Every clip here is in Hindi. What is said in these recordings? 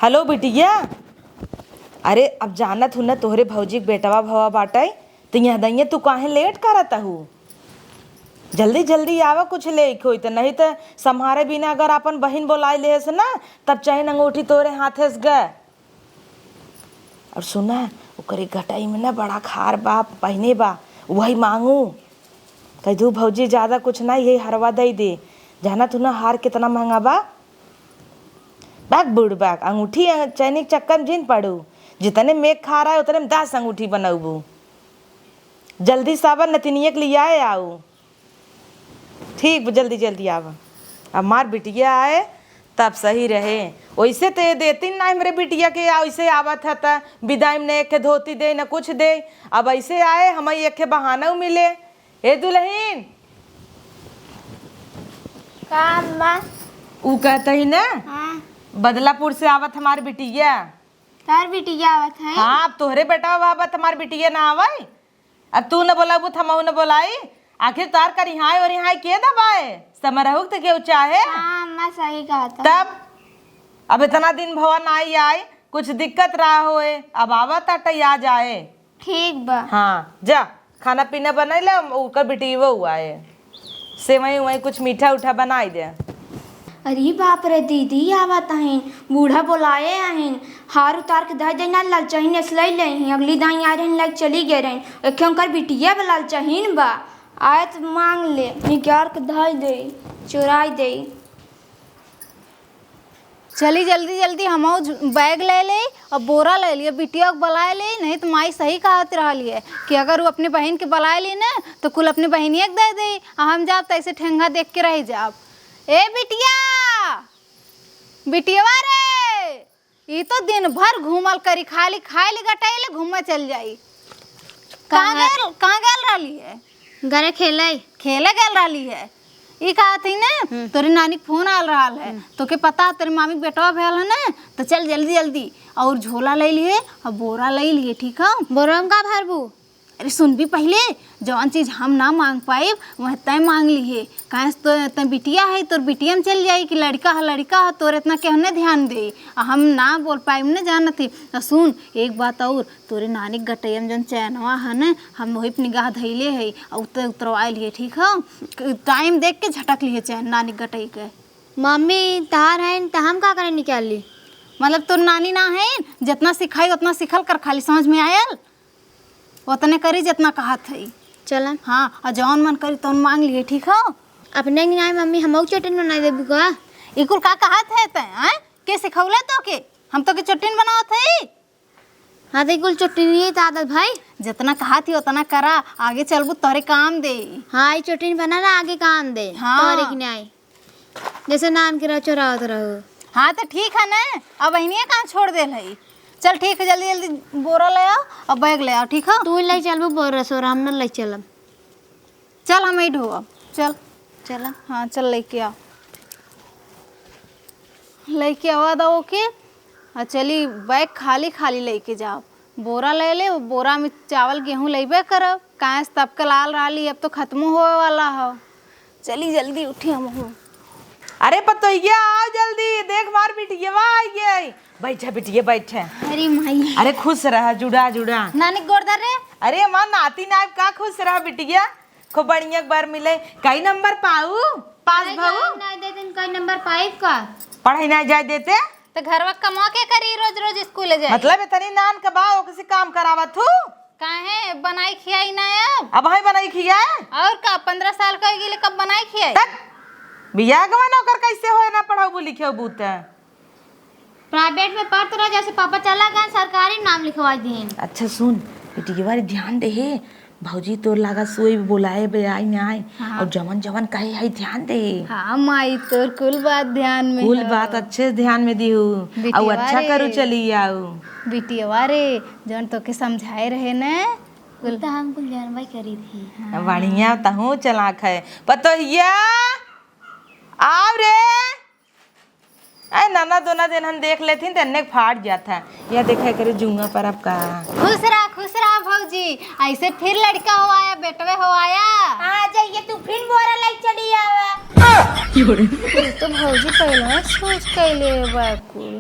हेलो बिटिया। अरे अब जानत हूँ ना तोहरे भौजी के बेटवा भवा बाटे तो यहाँ दइया तू काहे लेट करता हूँ। जल्दी जल्दी आवा कुछ ले खोई तो नहीं तो सम्हारे बिना अगर अपन बहन बोलाई ले से ना तब चाहे अंगूठी तोरे हाथे से गए। और सुना ओकरे गटाई में ना बड़ा खार बा पहने बा वही मांगू कह दू भौजी ज़्यादा कुछ ना यही हरवा दे दे। जाना तू ना हार कितना महंगा बा बैग बुढ़ बैग अंगूठी चैनी के चक्कर में जिन पड़ू जितने मेघ खा रहा है उतने में 10 अंगूठी बनाऊ। जल्दी सावन नतिनिए के लिए आए आओ। ठीक जल्दी जल्दी आवा। अब मार बिटिया आए तब सही रहे। वैसे तो ये देती ना मेरे बिटिया के ऐसे आवत है त विदाई में एक धोती दे न कुछ दे। अब ऐसे आए हमें एक बहाना मिले। ए दुल्हन का अम्मा? ऊ कहते ही ना हाँ। बदलापुर से आवत हमारी बिटिया। तार बिटिया आवत है? हाँ अब तोहरे बेटा आवत हमारी बिटिया ना आवे। अब तू न बोला थमाऊ न बोलाई आखिर तार कर यहाँ और यहाँ के दबाए समरहुक तो क्यों चाहे। हाँ अम्मा सही कहा था। तब अब इतना दिन भवन आई आए कुछ दिक्कत रहा होए अब आवत अट आ जाए। ठीक बा। हाँ जा खाना पीना बना ले उकर बिटिया हुआ है सेवई वही कुछ मीठा उठा बनाई दे। अरे बाप रे दीदी आवत हैं बूढ़ा बोलाए हैं हार उतार के दाई देना लाल चाहिन इसलिए ले हैं अगली दाई आ रहे लाइक चली गए रहे एक उनकर बिटिया बा लाल चाहिन बा आए तो मांग ले निकाल के दाई दे चुराई दे। चली जल्दी जल्दी हम बैग ले ले और बोरा ले लिए बिटिया को बुलाए ले नहीं तो माई सही कहत रहा है कि अगर वो अपनी बहन के बुलाए ली ना तो कुल अपनी बहनिया के दे दे हम जाब तो ऐसे ठेंगा देख के रह जाब। ए बिटिया बिटियावा रे ये तो दिन भर घूमल करी खाली खाए गटाइले घूमे चल जाई। कहाँ गेल रही है? घरे खेले गेल रही है। ये कहा थी ना तोरे नानी के फोन आल रहा है तो के पता तेरे मामी के बेटवा भेल है ना तो चल जल्दी जल्दी और झोला ले लिए और बोरा ले लिए। ठीक है बोरा में का भरबू? अरे सुन भी पहले जौन चीज हम ना मांग पाए वह तय मांग लिए कहाँ तो तय बिटिया है तोर बिटिया में चल जाई कि लड़का है तोर इतना क्यों न ध्यान दे हम ना बोल पाए न जानत थी। तो सुन एक बात और तोरे नानी गटैया में जौन चैनवा है न हम वही पर निगाह धैले है और उतरवा लिए। ठीक है टाइम देख के झटक लिए चैन नानी गटई के। मम्मी तार है तो हम का करे निकाल ली? मतलब तोर नानी ना है जितना सिखाई उतना सिखल कर खाली समझ में आयल उतने करी जितना कहा थी। चल हाँ और जौन मन करी तौन मांग लिए। ठीक है अपने नहीं मम्मी हम चटनी बना देबू का? इकुल का कहा थे तय के सिखौले तो के हम तो के चटनी बनाओ थे। हाँ तो कुल चटनी तो आदत भाई जितना कहा थी उतना करा आगे चलबू तोरे काम दे। हाँ ये चटनी बना ना आगे काम दे। हाँ तोरे की नहीं जैसे नान के रहो चुरावत रहो। हाँ तो ठीक है ना अब बहनिया कहाँ छोड़ दे है। चल ठीक है जल्दी जल्दी बोरा ले आओ और बैग ले आओ। ठीक है तू ले चलबू बोरा सोरा हम न ले चलब। चल हम ही ढोब चल चल हाँ चल लेके आओ लेके आवा दो के और चली बैग खाली खाली लेके जाओ। बोरा ले ले बोरा में चावल गेहूँ लेबे करब काहे तब के लाल रही अब तो खत्म होए वाला हो। चली जल्दी उठी हम। अरे पतोहिया आओ जल्दी देख मार बिटिया आई गई। बैठा बिटिया बैठे। अरे माई अरे खुश रहा जुड़ा जुड़ा नानी गोरदार रे। अरे माँ नाती नायब का खुश रहा बिटिया खूब बढ़िया बार मिले। कई नंबर पाऊ पास भाऊ नहीं दे दिन कई नंबर 5 का पढ़ाई नहीं जाए देते तो घर वक्त कमा के करी रोज रोज स्कूल जाए मतलब इतनी नान का बाओ किसी काम करावत हूँ काहे बनाई खियाई ना अब हमें बनाई खिया और का 15 साल का गिले कब बनाई खियाई तक बिया गवा नौकर कैसे होए ना पढ़ाऊ लिखे बूत प्राइवेट में पढ़ रहा जैसे पापा चला गया सरकारी नाम लिखवा दिन। अच्छा सुन बिटिया बारी ध्यान दे हे भौजी तोर लागा सोई बोलाए बे आई ना आए हाँ। और जवन जवन कहे है ध्यान दे। हाँ माई तोर कुल बात ध्यान में कुल बात अच्छे ध्यान में दी हूँ और अच्छा करू चली आओ बिटिया रे जौन तो के समझाए रहे न कुल तो हम कुल जानवाई करी थी। बढ़िया तहू चलाक है पतोहिया आओ रे। अरे नाना दोना दिन हम देख लेती तो फाट जाता है यह देखा करे जूंगा पर अब का। खुश रहा भौजी ऐसे फिर लड़का हो आया बेटवे हो आया। आ जाइए तू फिर बोरा ले चली आवा। तो भौजी पहले सोच कैले बाकुल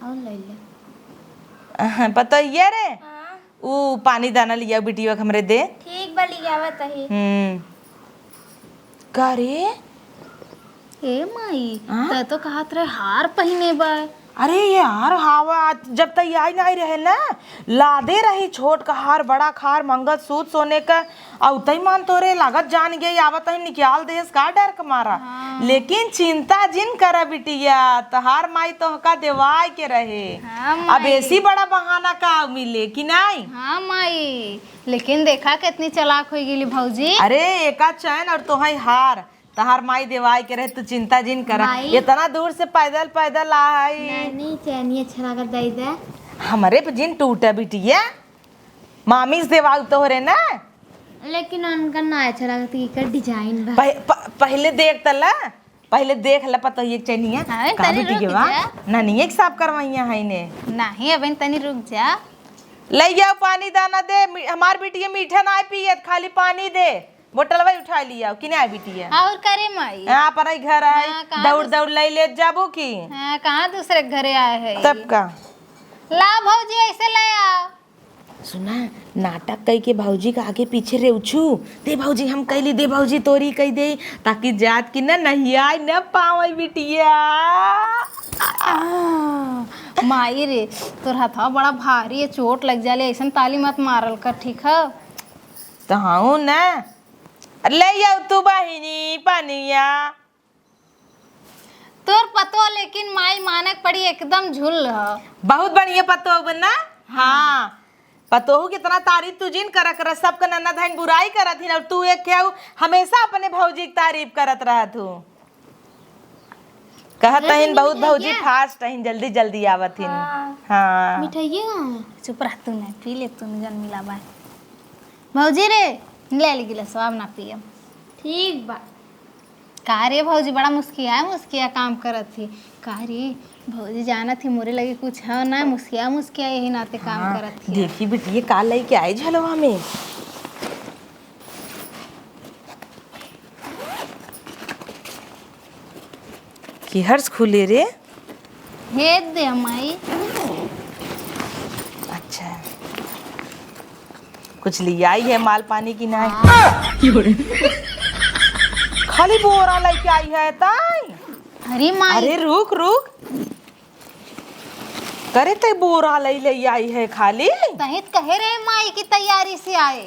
और ले ले पता ये रे हाँ ऊ पानी दाना लिया बिटिया के हमरे दे। ठीक बा लिया बताही। का रे? ए माई हाँ? तो कहत रहे हार पहने बा। अरे यार हवा जब तक आई नहीं रहे ना लादे रही छोट का हार बड़ा खार मंगलसूत्र सोने का और तई मान तोरे लागत जान गई आवत ही निकाल देस का डर के मारा। लेकिन चिंता जिन करा बिटिया तहार माई तो का देवाय के रहे। हाँ अब ऐसी बड़ा बहाना का मिले कि नहीं। हाँ माई लेकिन देखा कितनी चालाक हो गेली भौजी। अरे एका चैन और तोहई हार तहार माई देवाई के रहे तू चिंता जिन करा। इतना दूर से पैदल पैदल आई नहीं चैनी अच्छा लगा दई दे हमारे पे जिन टूटा बिटिया मामी से देवाल तो हो रहे ना। लेकिन उनका ना अच्छा लगता कि डिजाइन बा। पहले देख तला पहले देख ला पता ये चैनिया हाँ, का तनी बिटिया रुक बा जा। ना नहीं एक साफ करवाइया है ने नहीं अब तनी रुक जा। ले जाओ पानी दाना दे हमार बिटिया मीठा ना पियत खाली पानी दे बोतल भाई उठा लिया कि नहीं बिटिया। और करे माई यहाँ पर घर हाँ, है कहाँ दौड़ दौड़ ले जाबो की हाँ कहाँ दूसरे के घरे आए है तब का ला भौजी ऐसे ले आओ। सुना नाटक कई के भौजी का आगे पीछे रेउछू दे भौजी हम कैली दे भौजी तोरी कही दे ताकि जात की ना नहीं आई न पावे बिटिया। माई रे तोर हथवा बड़ा भारी है चोट लग जाले ऐसा ताली मत मारल कर ठीक है। तो हाँ ना ले जाओ तू बहिनी पानिया तोर पतो लेकिन माई मानक पड़ी एकदम झुल ह। बहुत बढ़िया पतो बना। हाँ पतोहू कितना तारीफ तू जिन कर कर सबका नन्ना धन बुराई करत ही और तू एक क्या हमेशा अपने भौजी की तारीफ करत रहत हूँ कहत हिन बहुत भौजी फास्ट हिन जल्दी जल्दी आवत हिन। हाँ मिठाइया चुप रह तू नहीं पी ले तू जन मिला बाय भौजी रे ले ले गिला सब ना पियम। ठीक बा। का रे भौजी बड़ा मुस्किया काम करत थी का रे भौजी जाना थी मोरे लगे कुछ है ना मुस्किया यही नाते काम करत थी। देखी बिटिया का लेके आई झलवा में की हर्ष खुले रे। भेज दे माई। अच्छा कुछ लिया आई है माल पानी की नहीं खाली बोरा लेके आई है ताई। अरे माई अरे रुक रुक करे ते बोरा ले आई है खाली तहित कहे रे माई की तैयारी से आए।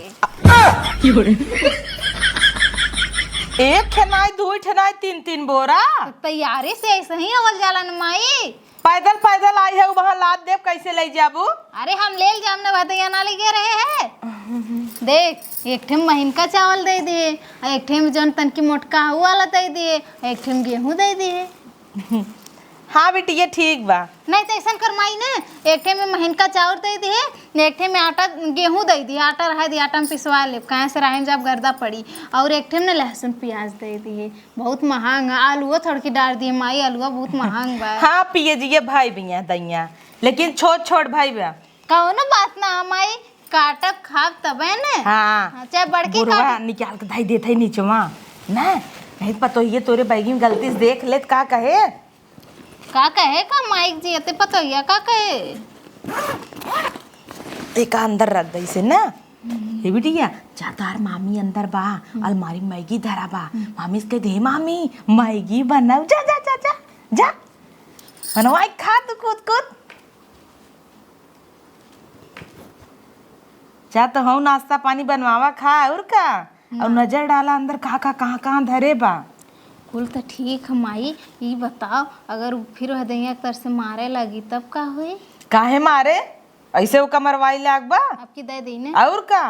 एक ठनाई दो ठनाई तीन तीन बोरा तैयारी से ऐसे ही अवल जाला न माई। पैदल पैदल आई है वहाँ लाद देव कैसे ले जाबू। अरे हम ले जामने भदैया ना ले रहे हैं देख एक ठेम महीन का चावल दे दिए एक ठेम जौन तन की मोटका हुआ वाला दे दिए एक ठेम गेहूं दे दिए। हाँ बेटी ये ठीक बा। नहीं तो ऐसा कर माई ने एक ठे में महीन का चावल दे दिए एक ठे में आटा गेहूं दे दिए आटा रहा दिए आटा में पिसवा ले कहाँ से राहन जब गर्दा पड़ी और एक ठे में लहसुन प्याज दे दिए बहुत महंग आलूओ थोड़ की डाल दिए माई आलूआ बहुत महंग बा। हाँ पिए जिए भाई भैया दैया लेकिन छोट छोट भाई बा कहो ना बात ना माई काटब खाब तबे ने। हाँ चाहे बड़की बुरवा निकाल के धाई देते नीचवा ना नहीं पता ये तोरे बैगी में गलती से देख ले का कहे का कहे का माइक जी ते पता हिया का कहे तेका अंदर रख दई से ना ये बिटिया जा तार मामी अंदर बा अलमारी में मैगी धरा बा मामी से कह दे मामी मैगी बनाओ जा जा जा जा जा बनवाई खा तू कूद कूद जा तो हूँ नाश्ता पानी बनवावा खा और का और नजर डाला अंदर कहाँ कहाँ धरे बा कुल तो ठीक है माई ये बताओ अगर फिर हदैया तर से मारे लगी तब का हुई काहे मारे ऐसे वो कमरवाई लाग बा आपकी दे दी ने और का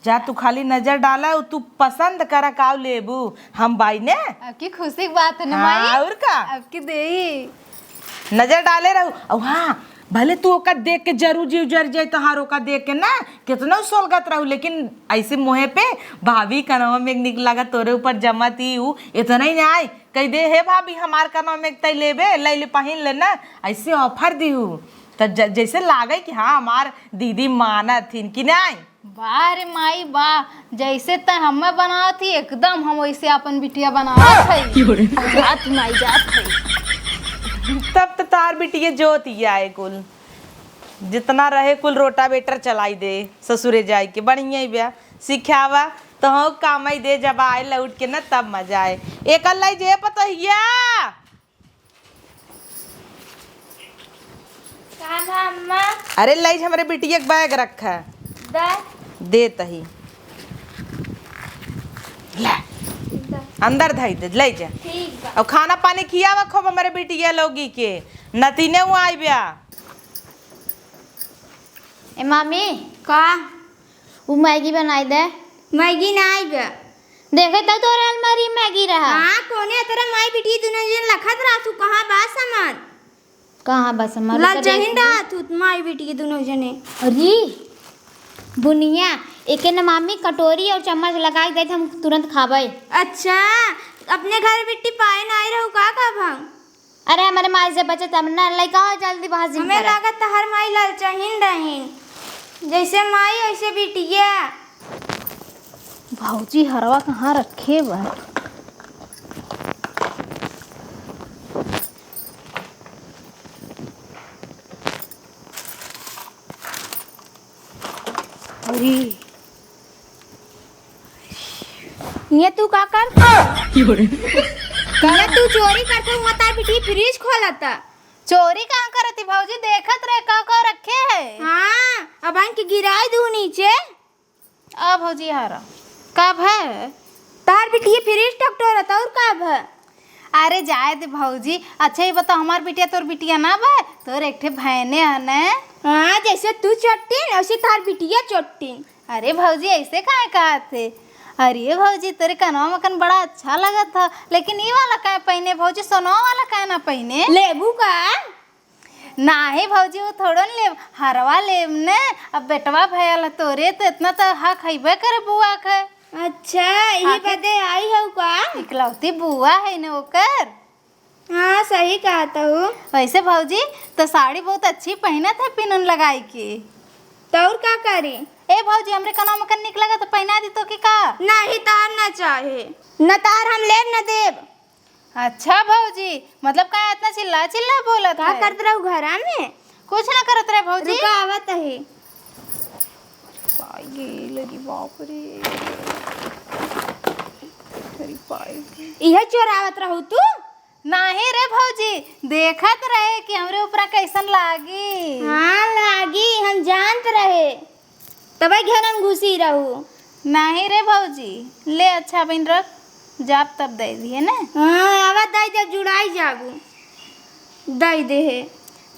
जा तू खाली नजर डाला तू पसंद करा काव लेबू हम बाई ने आपकी खुशी की बात है ना हाँ, माई और का आपकी दे नजर डाले रहू और हाँ भले तू ओका देख के जरूर जीव जर जाए तहार ओका देख के ना कितना सोलगत रहू लेकिन ऐसे मुँहे पे भाभी कनवा में निक लगा तोरे ऊपर जमती हूँ इतना ही ना आए कह दे हे भाभी हमार कनवा में तय लेबे ले पहन ले ना ऐसे ऑफर दी हूँ तो जैसे लागे कि हाँ हमार दीदी माना थी कि नहीं वाह रे माई वाह जैसे त हमें बना थी एकदम हम वैसे अपन बिटिया बना थी जात माई जात थी तब तो तार बिटिया जोती आए कुल जितना रहे कुल रोटावेटर चलाई दे ससुरे जाए के बढ़िया ही ब्या सिखावा तो हो काम ही दे जब आए लौट के ना तब मजा आए एक अल्लाह जे पतहिया अम्मा अरे लाई हमारे बिटिया के बैग रखा दे तही ले अंदर धई दे ले जा ठीक बा। और खाना पानी खियावा खूब हमारे बिटिया लोगी के नतीने वो आई ब्या ए मामी का वो मैगी बनाई दे। मैगी ना आई बा। देखे तो तोरे अलमारी में मैगी रहा। हाँ कोने तेरा माई बिटी दोनों जन लखत रहा तू कहाँ बा सामान कहाँ बस हमारे लाल जहिन रहा तू माई बिटी दोनों जने अरे बुनिया एक न मामी कटोरी और चम्मच लगा के दे हम तुरंत खाबे। अच्छा अपने घर बिट्टी पाए ना आई रहू का भांग अरे हमारे माई से बचे तब ना लइका जल्दी बाजी हमें लागत हर माई लाल चाहिन रहीन जैसे माई ऐसे बिटिया भौजी हरवा कहाँ रखे बा अरे ये तू का कर ये तू चोरी करते हुआ तार बिटी फ्रिज खोलता चोरी कहाँ करती भौजी देखत रहे का रखे है हाँ अब आन के गिराई दू नीचे आ भौजी हरा कब है तार बिटी फ्रिज टकटोरता और कब है अरे जाए दे भौजी अच्छा ही बताओ हमार बिटिया तोर बिटिया ना बा तोर एक ठे भैने है ना हाँ जैसे तू चोटीन वैसे तार बिटिया चोटीन अरे भौजी ऐसे काहे कहा थे अरे भौजी तेरे कनवा मकन बड़ा अच्छा लगा था लेकिन ये वाला काहे पहने भौजी सोनवा वाला काहे ना पहने लेबू का नाही भौजी वो थोड़न लेब हरवा लेब ने अब बेटवा भैया तोरे तो इतना तो हक हईबे करे बुआ के अच्छा यही बदे आई हो का इकलौती बुआ है ने ओकर हाँ सही कहा था वो वैसे भौजी तो साड़ी बहुत अच्छी पहने थे पिनन लगाई के तो और का करी ए भौजी हमरे कनवा मकन निक लगा तो पहना दी तो की का नहीं तार ना चाहे न तार हम लेब न देब अच्छा भौजी मतलब का इतना चिल्ला चिल्ला बोलत का है करत रहू घरा में कुछ ना करत रहे भौजी रुका आवत है पाई लगी बाप रे तेरी पाई यह चोरावत रहू तू नाही रे भौजी देखत रहे कि हमरे ऊपर कैसन लागी हाँ लागी हम जानत रहे तबे घर हम घुसी रहू नहीं रे भौजी ले अच्छा बन रख जाप तब दे दिए ना हाँ आवत दाई जब जुड़ाई जाबू दई दे है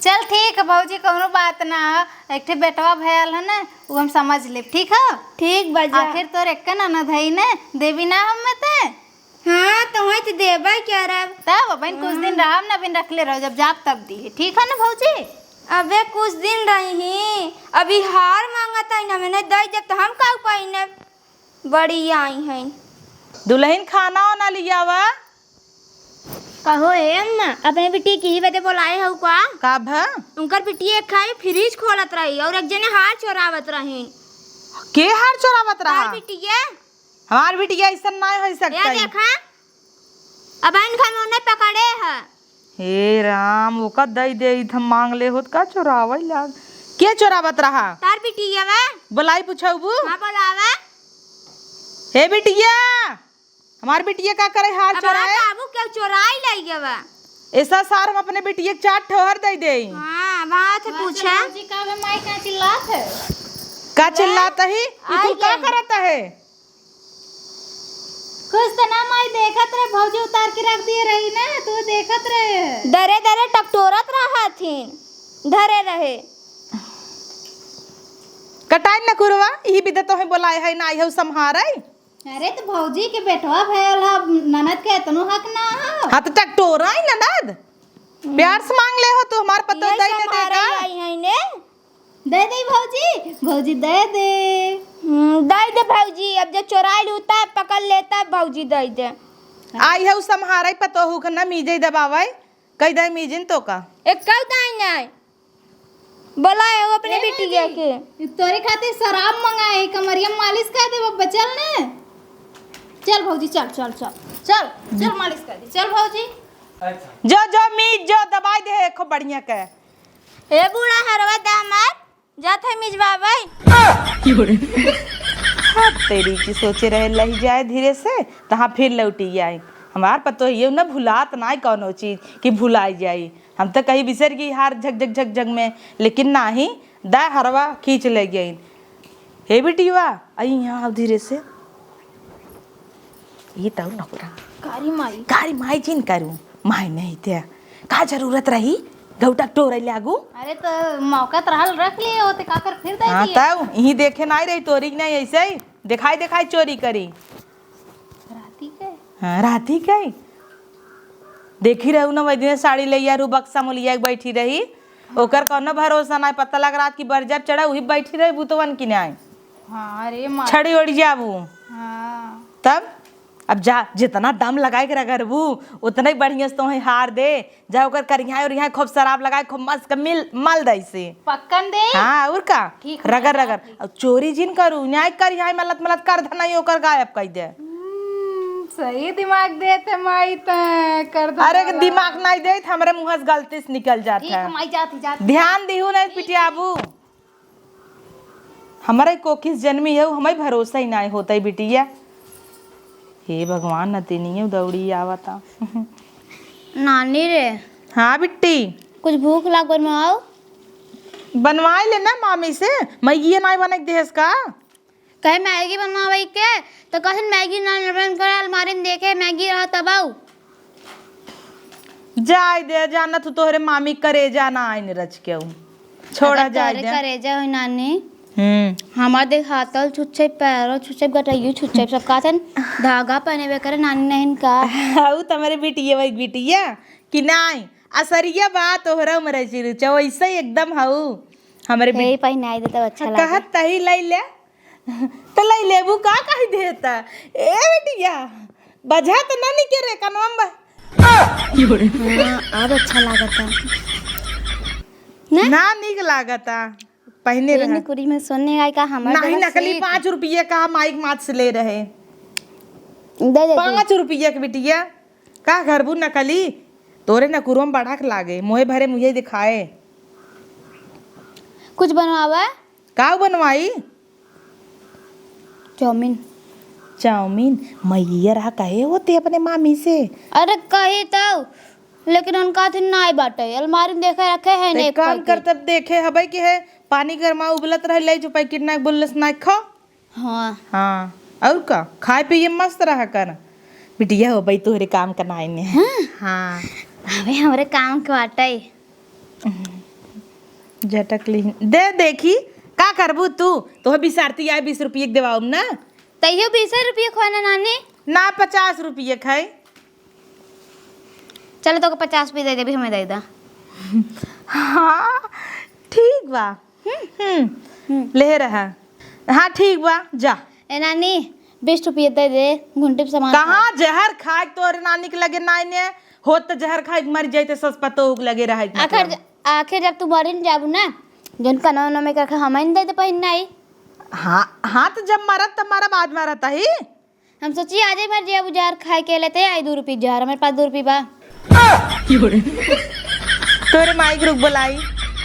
चल ठीक है भौजी कोनो बात ना हो एक ठे बेटवा भयल है ना वो हम समझ ले ठीक है ठीक बजा आखिर तोर एक ना न धई ने देवी ना हम में ते हाँ तो वही तो देबा क्या रब तब अपन कुछ दिन रहम ना बिन रख ले रहो जब जाप तब दी ठीक है ना भौजी अबे कुछ दिन रही अभी हार मांगता है ना मैंने दई जब तो हम का पाई बड़ी आई हैं दुल्हन खाना ना लिया वा कहो है अम्मा अपने बेटी की ही वजह बोलाए हो का कब है उनकर बेटी एक खाई फ्रिज खोलत रही और एक जने हार चोरावत रही के हार चोरावत रहा तार बिटिया हमार बिटिया ऐसा ना हो सकता या है देखा अब इनका मुंह पकड़े है हे राम वो का दई दे हम मांग ले होत का चोरावै लाग के चोरावत रहा तार बिटिया वा बुलाई पूछबू हां बोलावा हे बिटिया हमार बिटिया का करे हार अब चोराए बाबू क्या चोराई लाई गवा ऐसा सार हम अपने बिटिया के 4 ठोहर दे दे हां वहां से पूछा भौजी का बे माई का चिल्लात है का चिल्लाता है ये तू का करता है कुछ तो ना माई देखत रहे भौजी उतार के रख दिए रही ना तू देखत रहे दरे दरे टकटोरत रहा थीन धरे रहे कटाई न कुरवा यही विदा तो है बोलाए है ना आई संहारे अरे तो भौजी के बेटवा भयल ह ननद के इतनो हक ना हो हां तो टकटोरा ही ननद प्यार से मांग ले हो तो हमार पतो दई ने देगा आई है ने दे दे भौजी भौजी दे दे दई दे भौजी अब जब चोराई लूता पकड़ लेता भौजी दई दे आई है संहारे पतो हो ना मीजे दबावे कई दई मीजिन तो का एक कौ दाई नहीं बोलाए हो अपने बेटी के तोरे खातिर शराब मंगाए कमरिया मालिश कर दे बचल ने चल भौजी चल चल चल चल चल मालिश कर दे चल भौजी जो जो मीज जो दबाई दे खूब बढ़िया के। ए बूढ़ा हरवा दामाद जात है मिजवावे। हाँ तेरी की सोचे रहे लही जाए धीरे से तहाँ फिर लौटी आई। हमार पतो ये न भुलात ना कौनो चीज कि भुलाई जाई। हम तो कहीं बिसर गई हार झक झक झक झक में, लेकिन ना ही दा हरवा खींच ले गई। हे बेटीवा आई यहाँ आओ धीरे से। ये तो ना पूरा कारी माई चिन करूँ माई नहीं थे का जरूरत रही गौटा टोरे लागू। अरे तो मौका तो रहल रख लिए होते का कर फिर दे हाँ दिए। तब यही देखे ना रही तोरी नहीं ऐसे ही दिखाई दिखाई चोरी करी। राती के हाँ राती कई देखी रहू ना वही दिन साड़ी ले रू बक्सा में लिया बैठी रही ओकर कौनो भरोसा ना पता लग रात की बरजब चढ़ा वही बैठी रही बुतवन की नहीं। हाँ अरे माँ छड़ी उड़ जाबू हाँ तब अब जा जितना दम लगाए के रगड़बू उतना ही बढ़िया से तो हार दे जा ओकर करिया और यहाँ खूब शराब लगाए खूब मस्त मिल मल दई से पक्कन दे। हाँ और का ठीक है, रगड़ रगड़ अब चोरी जिन करू न्याय कर यहाँ मलत मलत कर धना ओकर गायब कर दे। सही दिमाग देते माई ते कर दो। अरे दिमाग नहीं दे हमारे मुँह से गलती से निकल जाता ठीक है। माई जाती जाती। ध्यान दिहू नहीं पिटियाबू हमारे को किस जन्मी है हमें भरोसा ही नहीं होता है बिटिया। हे भगवान न तेनी दौड़ी आवता। नानी रे हाँ बिट्टी कुछ भूख लाग बनवाओ। बनवाए लेना मामी से मैं ये नहीं बने देश का कहे मैगी बनवावे के तो कहन मैगी ना बन कर अलमारी में देखे मैगी रहा तब आओ। जाय दे जाना तू तोहरे मामी करे जाना आइन रच के छोड़ा जाय दे। करे जा नानी हमार देख हाथल छुच्छे पैरों छुच्छे गटाइयो छुच्छे सब काथन धागा पहने वे करे नानी नहीं का। हाउ तुम्हारे बिटिया वही बिटिया कि नहीं असरिया बात तोहरा मरे चिरु चो ऐसे ही एकदम हाउ हमारे हे पहनाई दे तो अच्छा लगे। कहत तही लै ले तो लै लेबू का कही देता ए बिटिया बजा तो ना निके रे कनवा अब अच्छा लागता ना निक लागता पहने रहे कुरी में सोने आए का हमार नहीं नकली 5 रुपये का माइक मात से ले रहे दे दे 5 रुपये के बिटिया का घरबू नकली तोरे नकुरों में बढ़ा के लागे मोहे भरे मुझे दिखाए कुछ बनवावा का बनवाई चाउमीन चाउमीन मैया रहा कहे होते अपने मामी से। अरे कही तो लेकिन उनका दिन ना बाटे अलमारी में देखे रखे है ते ने काम कर तब देखे हबै कि है पानी गरमा उबलत रह ले जो पैकेट ना बोलस ना खा। हाँ हाँ और का खाए पिए मस्त रहा कर बिटिया हो भाई तोहरे काम करना आईने। हाँ अबे हमरे काम के बाटे झटक ली दे देखी का करबू तू तो बिसारती आए 20 रुपये देवाऊं ना तैयो 20 रुपये खोना नानी ना 50 रुपये खाए। चलो तो 50 रुपये दे दे भी हमें दे दा। हाँ ठीक बा ले रहा हाँ ठीक बा जा। ए नानी 20 रुपये दे दे घंटे पे सामान कहाँ जहर खाए तोरे नानी के लगे नाई ने होत तो जहर खाए मर जाते सस्ता तो लगे रहे। आखिर जब तू बड़ी न जाबू ना जन कनौनो में करके हमें दे दे पहिन नहीं। हाँ हाँ तो जब मरत तब मारा बाद में रहता ही हम सोची आज ही मर जाबू जार खाए के लेते आई 2 रुपये जार हमारे पास 2 रुपये बा। तोरे माइक रुक बोलाई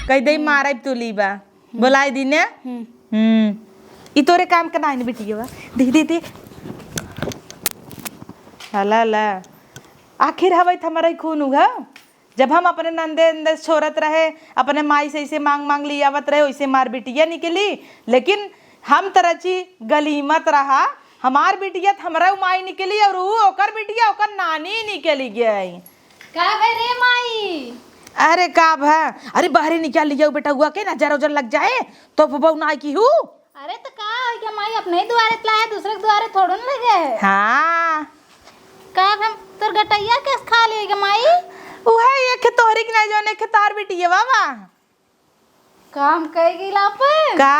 कह दे मारा तू ली बा बोलाई दी ने ई तोरे काम करना है बेटी बा दे दे ला ला आखिर हवे हमारा खून उगा जब हम अपने नंदे नंदे छोड़त रहे अपने माई से इसे मांग मांग ली आवत रहे वैसे मार बिटिया निकली लेकिन हम तरची गलीमत रहा हमार बिटिया हमरा माई निकली और वो ओकर बिटिया ओकर नानी निकली गई। का रे माई अरे का भा अरे बाहर निकाल लिया बेटा हुआ के नजर उजर लग जाए तो बबू ना की हूँ। अरे तो का है क्या माई अपने ही द्वारे लाया दूसरे के द्वारे थोड़ो न लगे है। हाँ का हम तोर गटैया कैसे खा लिएगा माई वह एक तोहरी के नहीं जाने के तार बिटिया बाबा काम कह गिला पे का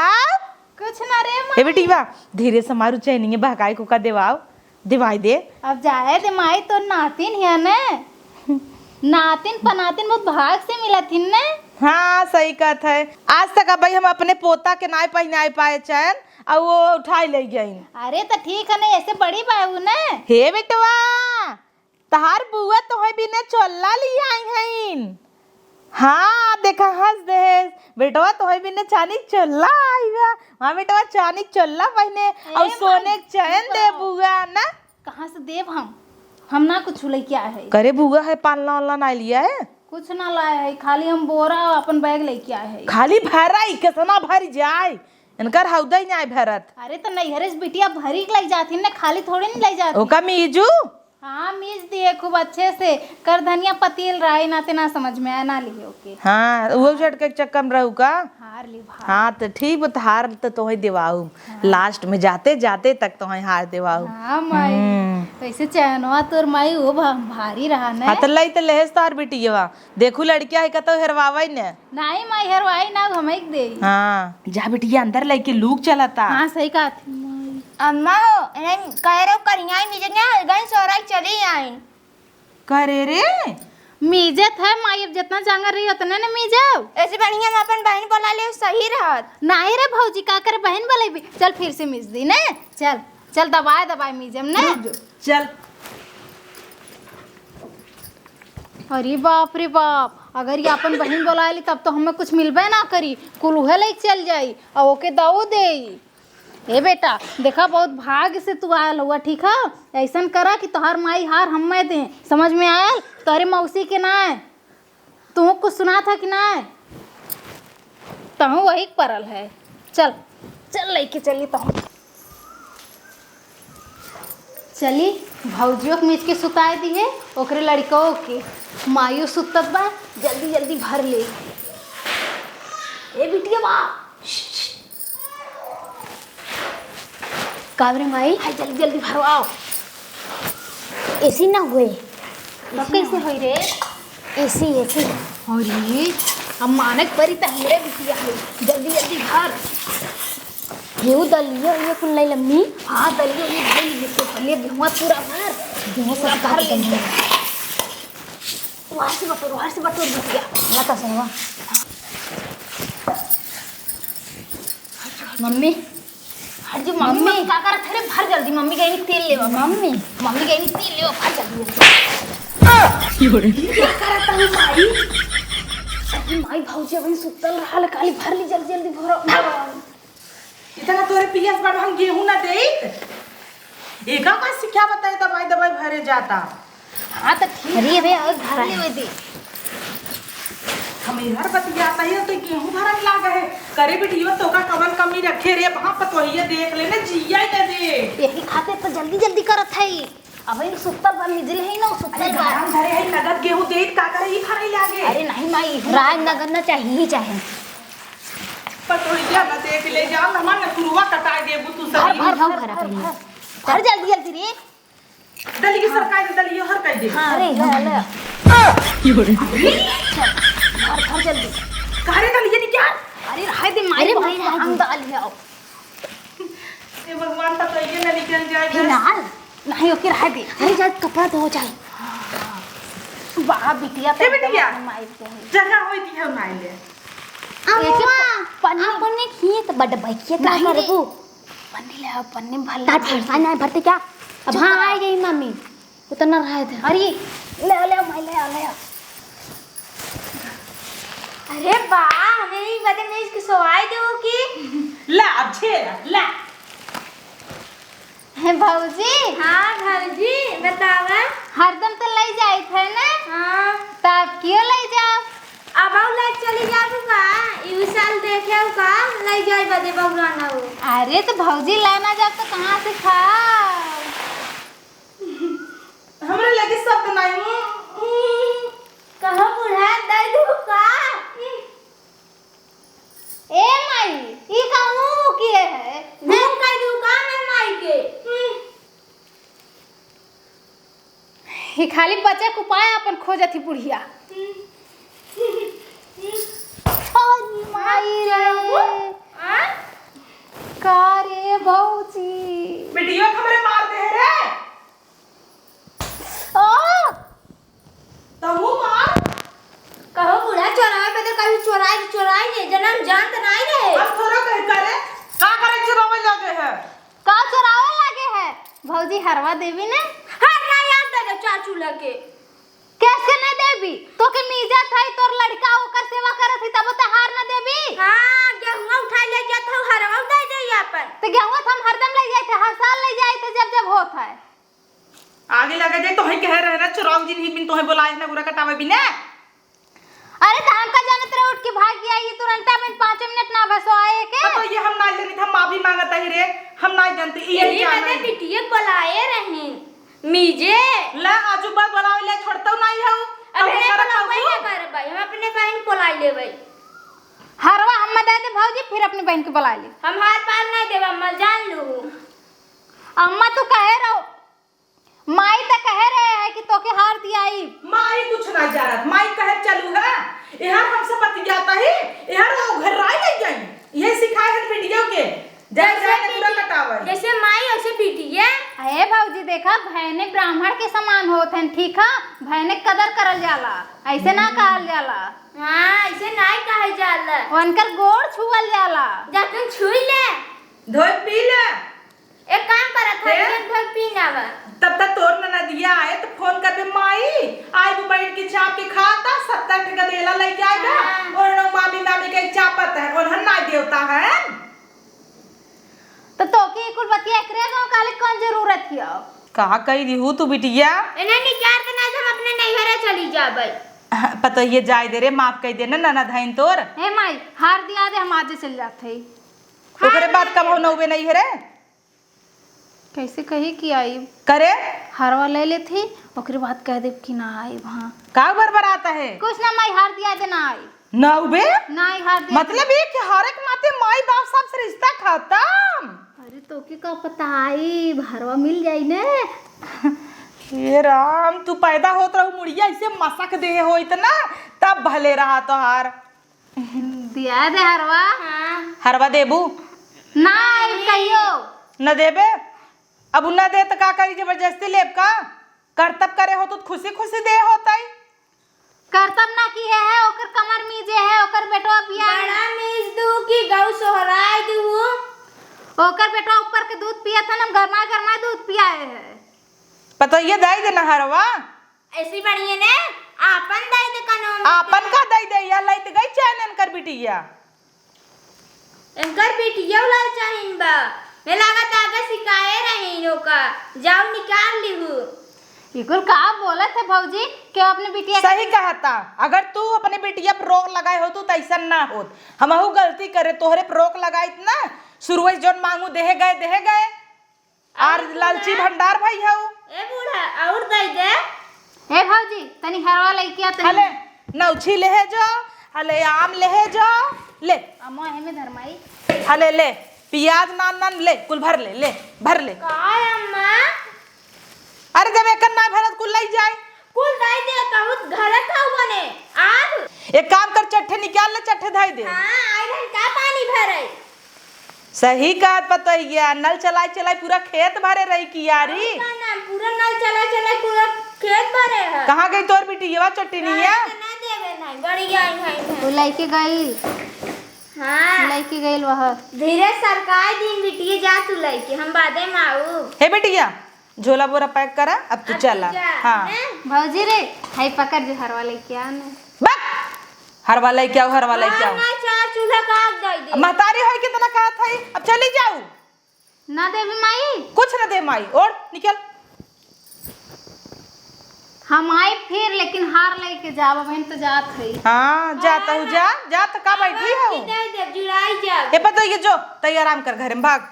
कुछ ना रे ए माई बेटी बा धीरे से मारू चाहिए बहकाई को का देवाओ दिवाई दे। अब जाए दे माई तो नातिन है ने नातिन पनातिन बहुत भाग से मिला थी ने। हाँ सही कहत है आज तक अब हम अपने पोता के नाई पहनाए पाए चैन और वो उठाई ले गई। अरे तो ठीक है ना ऐसे बड़ी बाबू ने हे बेटवा तहार बुआ तो है बिना चोला ली आई हईन। हाँ देखा हंस दे बेटवा तो है बिना चानी चोला आई बा। हाँ बेटवा चानी चोला पहने और सोने के चैन दे बुआ ना। कहाँ से देव हम ना कुछ लेके आए है। करे बुआ है पालना वालना ना लिया है। कुछ ना लाए है, खाली हम बोरा अपन बैग लेके आए है। खाली भराई कितना भरी जाए इनकर हौदा ही नहीं भरत। अरे तो नैहरे से बिटिया भरी के लग जाती ना, खाली थोड़ी नहीं लग जाती। ओका मीजू हाँ मीज दिए खूब अच्छे से, कर धनिया पतील रहा नाते ना समझ में आया ना लिए ओके। हाँ वो झटके के चक्कर में रहू का। हार ली भार। हाँ तो ठीक बत हार तो ही देवाऊ। लास्ट में जाते जाते तक तो हार देवाऊ। हाँ माई वैसे चैनवा तोर माई वो भारी रहा ना। हाँ तो लई तो लहेज तार बिटिया देखू लड़किया है कतो हेरवावई ने। नहीं माई हरवाई ना हमें दे। हाँ जा बिटिया अंदर लेके लूक चलाता। हाँ सही कहा थी। अम्मा हो कह रहे हो करिया मिजनिया गन सोरा चली आई। करे रे मीजत है माई, अब जितना जांगर रही उतना ने मीजाओ। ऐसे बढ़िया हम अपन बहन बोला ले सही रहत। नहीं रे भौजी का करे बहन बोले भी। चल फिर से मीज दी ने। चल चल दबाए दबाए मीजम ने। चल। अरे बाप रे बाप, अगर ये अपन बहन बोला ली तब तो हमें कुछ मिलबे ना करी, कुल उहे लेके चल जाई और ओके दाऊ दे। ए बेटा देखा बहुत भाग्य से तू आयल हुआ, ठीक है। ऐसा करा कि तोहर माई हार हमें दे, समझ में आयल। तोहरे मौसी के ना है, तू कुछ सुना था कि ना है, तहु वही परल है। चल चल लेके चली तहु चली। भौजियों के मीच के सुताए दी है, ओकरे लड़कों के मायू सुतत बा, जल्दी जल्दी भर ले। ए बिटिया बा काबरे माई हाय जल्दी जल्दी भरवाओ। ऐसी ना हुए। तब कैसे होई रे? ऐसी ऐसी अरे अब मानक परी त हमरे बिटिया है, जल्दी जल्दी भर। हेउ दलिया ये कुल लाई लम्मी। हाँ दलियो ये भाई इससे पहले गेहुआ पूरा भर, गेहूं पूरा सब भर काट ले। दे। वहाँ से बटोर बिटिया। ना का सनवा मम्मी हट जी मम्मी का करत है रे? भर जल्दी। मम्मी गई तेल ले। मम्मी गई तेल ले, भर जल्दी जल्दी। क्या करत है माई? अरे माई भौजी अभी सुतल रहल, काली भर ली जल्दी जल्दी भरो। इतना तोरे पियस बड़ हम गेहूं ना दे एका का सिखा बताए दवाई दवाई भरे जाता। हाँ तो ठीक। अरे बे और भरा ले दे। हम इधर बतियाता है तो गेहूं भरन लागे है। करे बिटियो तो का कवन कमी रखे रे वहां पतोहिए देख लेने जिया ही ना दे। यही खाते तो जल्दी जल्दी करत है। अभी सुतल बा मिजल है ना, सुतल बा। हम घरे है नगद गेहूं दे का करे ही खरई लागे। अरे नहीं माई राज नगर ना चाहिए चाहे पतोहिया ना देख ले जा हमन न पुरवा कटा देबू तू भर सब। भर भाव भर भरा भर पहले। भर जल्दी जल्दी रे। दली की सरकार की दली हर कह दे। अरे ले ले भर भर जल्दी। कारे दली ये क्या? अरे रह दे माई। अरे भाई, रह दे। हम डाल ले आओ। ये भगवान तक ये ना निकल जाए। फिलहाल नहीं ओके रह दे। अरे जा कपड़ा धो जाए। वाह बिटिया ए बिटिया माई के है। जगह होई थी हम नाई ले। पन्नी आपने खिए तो बड़ बैठिए का नहीं करे रे। को पन्नी ले आओ, पन्नी में भर ले। तार फरसा नहीं भरते क्या। अब हाँ आ गई मम्मी उतना रहे थे। अरे ले आओ माई ले आओ। अरे वाह मेरी बदन में इसकी सवाई दो की। ला अब छेड़ा ला। है भौजी। हाँ भाजी बतावा। हरदम तो ले जाए थे ना, हाँ तब क्यों ले जाओ? अब लाइक चली जाबू का यू साल देखे का ले जाए बदे बबुआना हो। अरे तो भौजी लाना जाओ तो कहाँ से खाओ? हमरे लगे सब बनाई। कहो बूढ़ा दे दू का। ए माई ये कहूँ किए है? घूम कर दू का मैं माई के। ये खाली बच्चे को पाया अपन खोजत ही बुढ़िया। माई रे का रे भौजी। बिटियो हमरे मार दे रे। ओ तहु मार। कहो बूढ़ा चौराहे पे तो कभी चोराई नहीं जन्म जान तो नहीं रहे। अब थोड़ा कह करे का करे चुरावे लगे है। का चुरावे लगे है? भौजी हरवा देवी ने। हाँ ना याद दे दो चार चूल्हा के कैसे न देबी तो के मीजा था तोर लड़का ओकर सेवा करत थी तब तो हार न देबी। हां गेहूं उठा ले जात हूं हरवा उठा दे अपन तो गेहूं हम हरदम ले जाए थे हर साल ले जाए थे जब जब होत है। आगे लगा जाए तो है कह रहे ना चुराव जी नहीं बिन तो है बुलाए ना गुरा कटावे बिना। अरे तो हम का जाने तेरे उठ के भाग गया ये तुरंत में 5 मिनट ना बसो आए के। तो ये हम ना जानी था माफी मांगता ही रे हम ना जानते यही मैंने बिटिया बुलाए रही मीजे ला आजू बात बुलावे ले छोड़ता नहीं है अबे बुलावे ना कर भाई हम अपने बहन बुला लेबै हरवा हम दे दे भौजी फिर अपनी बहन के बुला ले। हम हाथ पार नहीं देब अम्मा जान लू। अम्मा तो कहे रहो माई तो कह रहे हैं कि तो के हार दिया आई माई कुछ ना जा रहा माई कहे चलू है यहाँ हमसे पति जाता ही यहाँ वो घर राय ले जाई ये सिखाए हैं वीडियो के जैसे पूरा कटावा जैसे माई वैसे बिटिया। अरे भौजी देखा बहने ब्राह्मण के समान होत हैं ठीक है बहने कदर करल जाला ऐसे ना कहल जाला। हां ऐसे नहीं कहे जाला उनकर गोड़ छुअल जाला जाके छुई ले धोई पी ले। एक काम करत है एक धोई पी नावा तब तक तोर ना दिया आए तो फोन कर दे माई आई वो बैठ के चाप के खाता 70 टका देला ले जाएगा और मामी मामी के चापत है और हन्ना देवता है तो के कुल बतिया एकरे गांव काले कौन जरूरत है कहा कही दी हूँ तू बिटिया इन्हें निकार देना हम अपने नैहरा चली जाबै पता ये जाय दे रे माफ कह देना नाना धाइन तोर हे माई हार दिया दे हम आज चल जाते ओकरे बात कब हो नौवे नहीं है रे कैसे कही कि आई करे हारवा ले ले थी ओकरे बाद कह दे कि ना आई वहां का बरबर आता है कुछ ना माई हार दिया दे ना आई नौवे ना आई हार दिया मतलब ये कि हर एक माते माई बाप सब से रिश्ता खत्म। अरे तो के का पता आई हारवा मिल जाई ने हे राम तू पैदा होत रहू मुड़िया ऐसे मसक दे हो इतना तब भले रहा तो हार दिया दे हारवा। हां हरवा देबू ना आई कहियो न देबे अब न दे तो का करी जबरदस्ती लेब का करतब करे हो तो खुशी खुशी दे होता ही करतब ना की है ओकर कमर मीजे है ओकर बेटवा पिया बड़ा मीज दू की गौ सोहराय दू ओकर बेटवा ऊपर के दूध पिया था ना गरमा गरमा दूध पियाए है पता ये दाई देना हरवा ऐसी बढ़िया ने आपन दई दे कानून आपन का दाई दे या लइत गई चैनन कर बिटिया इनकर बिटिया लाल चाहिन बा मैं लागत आगे सिखाए रही का जाओ निकाल लीहू इकुल का बोलत है भौजी कि अपने बिटिया सही कहता अगर तू अपने बिटिया पर रोक लगाए हो तो ऐसा ना होत हमहू गलती करे तोहरे पर रोक लगाई ना शुरू जोन मांगू देहे गए और लालची भंडार भाई है ए बूढ़ा और दई दे ए भौजी तनी हरवा लइकिया तनी हले नौछी लेहे जाओ हले आम लेहे जाओ ले अम्मा है में धरमाई हले ले प्याज नान ले कुल भर ले काय अम्मा अरे जब एक ना भरत कुल लई जाए कुल दई दे कहूत घर का बने आज एक काम कर चट्टे निकाल ले चट्टे धाई दे हां आई रही का पानी भरे सही बात पता है नल चलाई पूरा खेत भरे रही की यारी ना पूरा नल चला पूरा खेत भरे है कहाँ गई तोर बेटी ये चट्टी नहीं है ना देवे नहीं बड़ी आई है तो लइके गई हां लइके गई वह धीरे सरकार दिन बिटिया जा तू लइके हम बादे माऊ हे बेटिया झोला बोरा पैक करा अब तू चला हाँ भौजी रे हाय पकड़ जो हरवा लइकिया ने बक हरवा लेके आओ ना चार चूल्हा काट दई दे महतारी होई कितना कहा था अब चली जाऊ ना देवी माई कुछ न दे माई और निकल हम आई फिर लेकिन हार लेके जाब बहन तो जात है हाँ जाता हूँ जा तो का बैठी है दई दे जुड़ाई जा ये पता ये जो तय आराम कर घर में भाग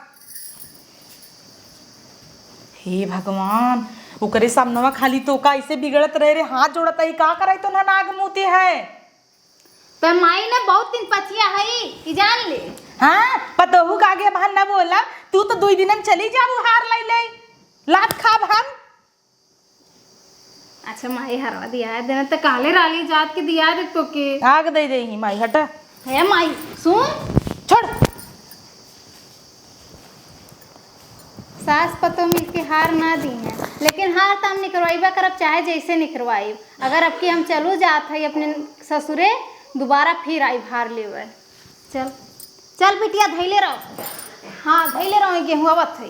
हे भगवान ओकरे सामनवा खाली तो का ऐसे बिगड़त रहे रे हाथ जोड़ता ही का कराई तो ना नाग मोती है पे माई ने बहुत दिन पचिया है कि जान ले हाँ पतोहू का आगे बहन ना बोला तू तो 2 दिन में चली जाऊ हार लाई ले लात खाब हम अच्छा माई हरवा दिया है देना तो काले राली जात के दिया रे तो के आग दे दे ही माई हटा है माई सुन छोड़ सास पतो मिल के हार ना दी है लेकिन हार तो हम निकलवाइबा करब चाहे जैसे निकलवाई अगर अब की हम चलो जात है अपने ससुरे दोबारा फिर आई हार लेवे चल चल बिटिया धैले रहो हाँ धैले रहो गेहूँ आवत है